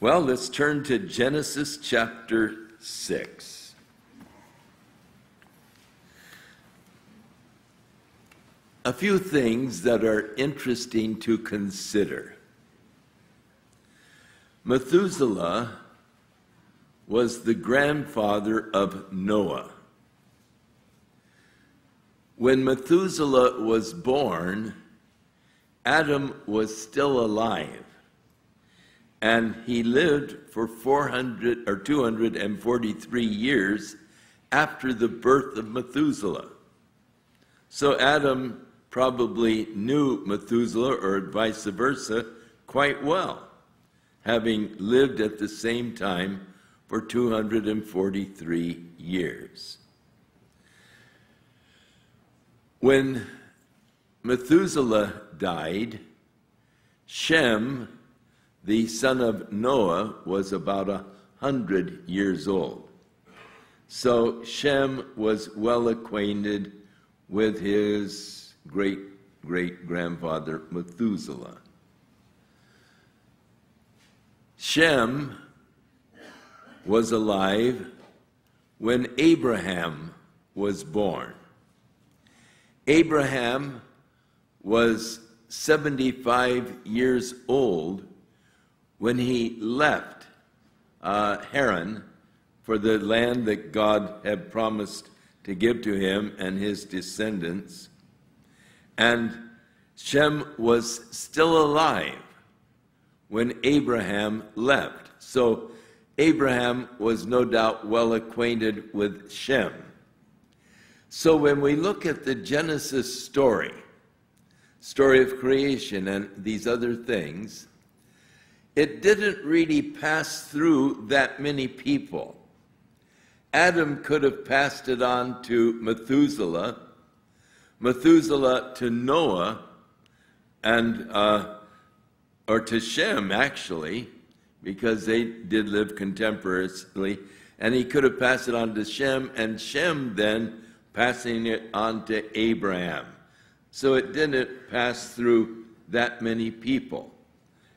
Well, let's turn to Genesis chapter 6. A few things that are interesting to consider. Methuselah was the grandfather of Noah. When Methuselah was born, Adam was still alive, and he lived for 243 years after the birth of Methuselah. So Adam probably knew Methuselah, or vice versa, quite well, having lived at the same time for 243 years. When Methuselah died, Shem, the son of Noah, was about 100 years old. So Shem was well acquainted with his great-great-grandfather Methuselah. Shem was alive when Abraham was born. Abraham was 75 years old when he left Haran for the land that God had promised to give to him and his descendants. And Shem was still alive when Abraham left. So Abraham was no doubt well acquainted with Shem. So when we look at the Genesis story of creation and these other things, it didn't really pass through that many people. Adam could have passed it on to Methuselah, Methuselah to Noah, and or to Shem, actually, because they did live contemporaneously, and he could have passed it on to Shem, and Shem then passing it on to Abraham. So it didn't pass through that many people.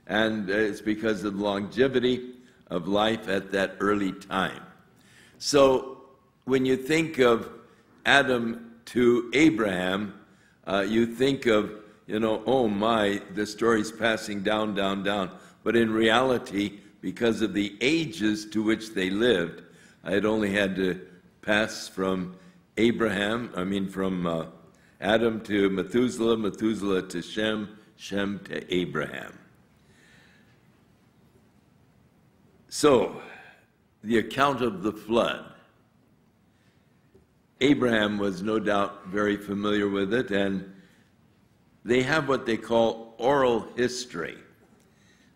And it's because of the longevity of life at that early time. So when you think of Adam to Abraham, you think of, oh my, the story's passing down, down, down. But in reality, because of the ages to which they lived, it only had to pass from from Adam to Methuselah, Methuselah to Shem, Shem to Abraham. So, the account of the flood. Abraham was no doubt very familiar with it, and they have what they call oral history.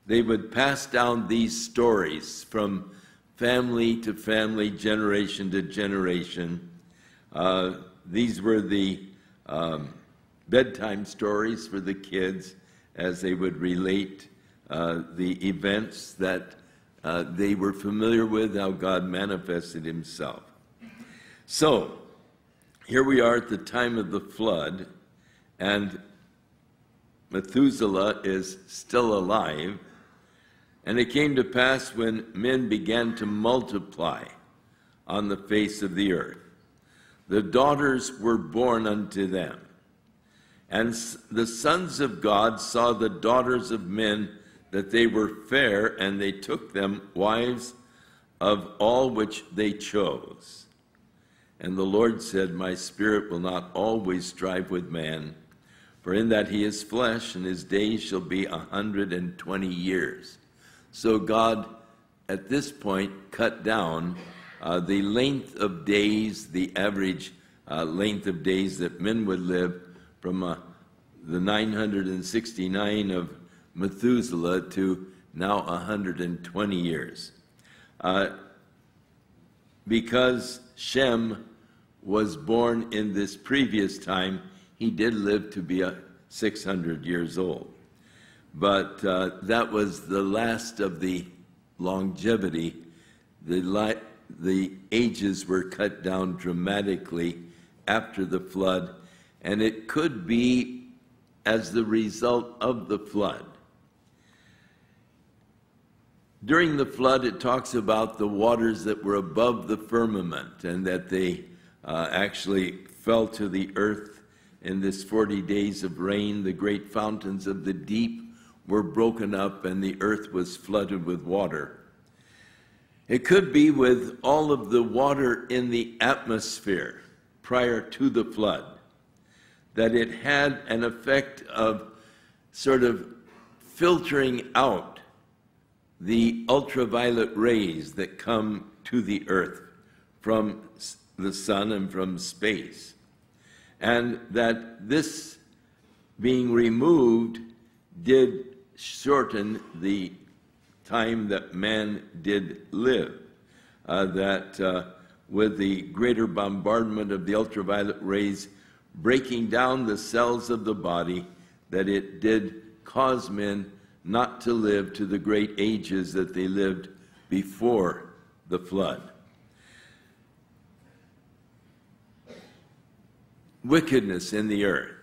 They would pass down these stories from family to family, generation to generation. These were the bedtime stories for the kids as they would relate the events that they were familiar with, how God manifested himself. So, here we are at the time of the flood, and Methuselah is still alive. And it came to pass when men began to multiply on the face of the earth, the daughters were born unto them. And the sons of God saw the daughters of men, that they were fair, and they took them wives of all which they chose. And the Lord said, My spirit will not always strive with man, for in that he is flesh, and his days shall be 120 years. So God, at this point, cut down the length of days, the average length of days that men would live, from the 969 of Methuselah to now 120 years. Because Shem was born in this previous time, he did live to be 600 years old. But that was the last of the longevity. The ages were cut down dramatically after the flood, and it could be as the result of the flood. During the flood, it talks about the waters that were above the firmament and that they actually fell to the earth in this 40 days of rain. The great fountains of the deep were broken up and the earth was flooded with water. It could be with all of the water in the atmosphere prior to the flood, that it had an effect of sort of filtering out the ultraviolet rays that come to the earth from the sun and from space. And that this being removed did shorten the time that man did live. With the greater bombardment of the ultraviolet rays breaking down the cells of the body, that it did cause men not to live to the great ages that they lived before the flood. Wickedness in the earth.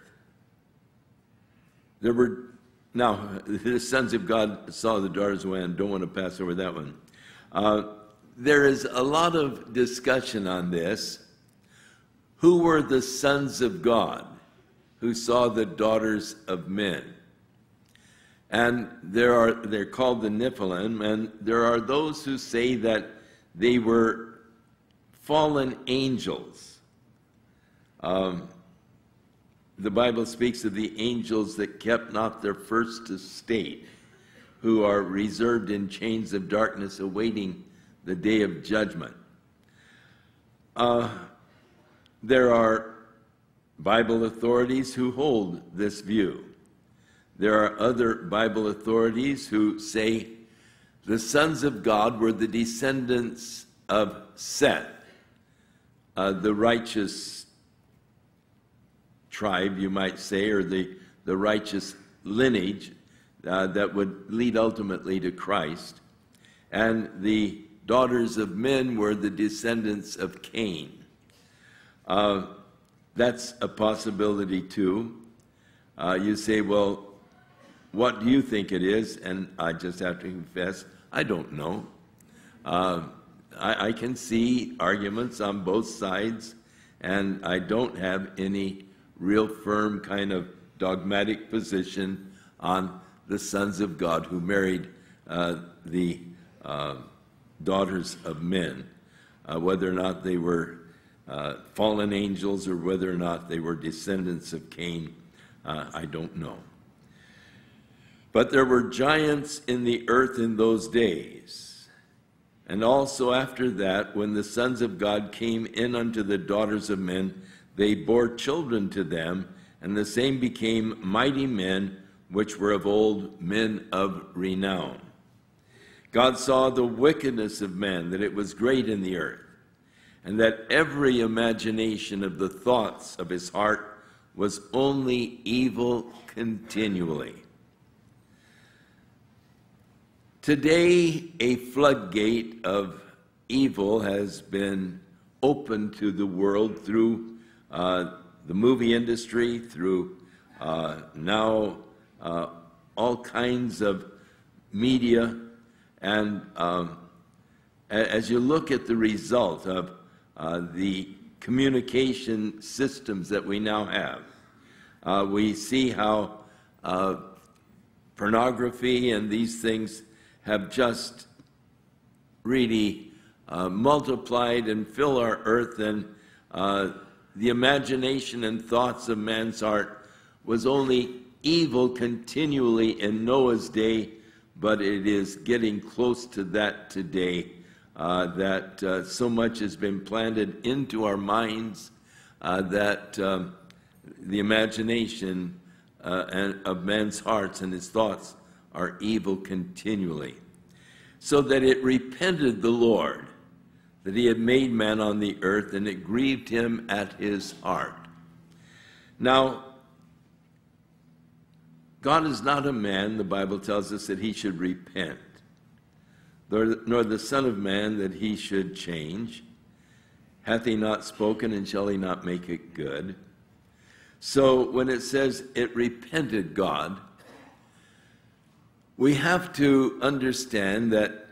Now, the sons of God saw the daughters of man. Don't want to pass over that one. There is a lot of discussion on this. Who were the sons of God who saw the daughters of men? And they're called the Nephilim, and there are those who say that they were fallen angels. The Bible speaks of the angels that kept not their first estate, who are reserved in chains of darkness awaiting the day of judgment. There are Bible authorities who hold this view. There are other Bible authorities who say the sons of God were the descendants of Seth, the righteous tribe, you might say, or the righteous lineage that would lead ultimately to Christ. And the daughters of men were the descendants of Cain. That's a possibility too. You say, well, what do you think it is? And I just have to confess, I don't know. I can see arguments on both sides, and I don't have any real firm kind of dogmatic position on the sons of God who married the daughters of men, whether or not they were fallen angels or whether or not they were descendants of Cain, I don't know. But there were giants in the earth in those days. And also after that, when the sons of God came in unto the daughters of men, they bore children to them, and the same became mighty men, which were of old, men of renown. God saw the wickedness of man, that it was great in the earth, and that every imagination of the thoughts of his heart was only evil continually. Today, a floodgate of evil has been opened to the world through the movie industry, through now all kinds of media. And as you look at the result of the communication systems that we now have, we see how pornography and these things have just really multiplied and fill our earth, and the imagination and thoughts of man's heart was only evil continually in Noah's day, but it is getting close to that today, that so much has been planted into our minds that the imagination of man's hearts and his thoughts are evil continually. So that it repented the Lord that he had made man on the earth, and it grieved him at his heart. Now, God is not a man, the Bible tells us, that he should repent, nor the Son of Man that he should change. Hath he not spoken, and shall he not make it good? So when it says it repented God, we have to understand that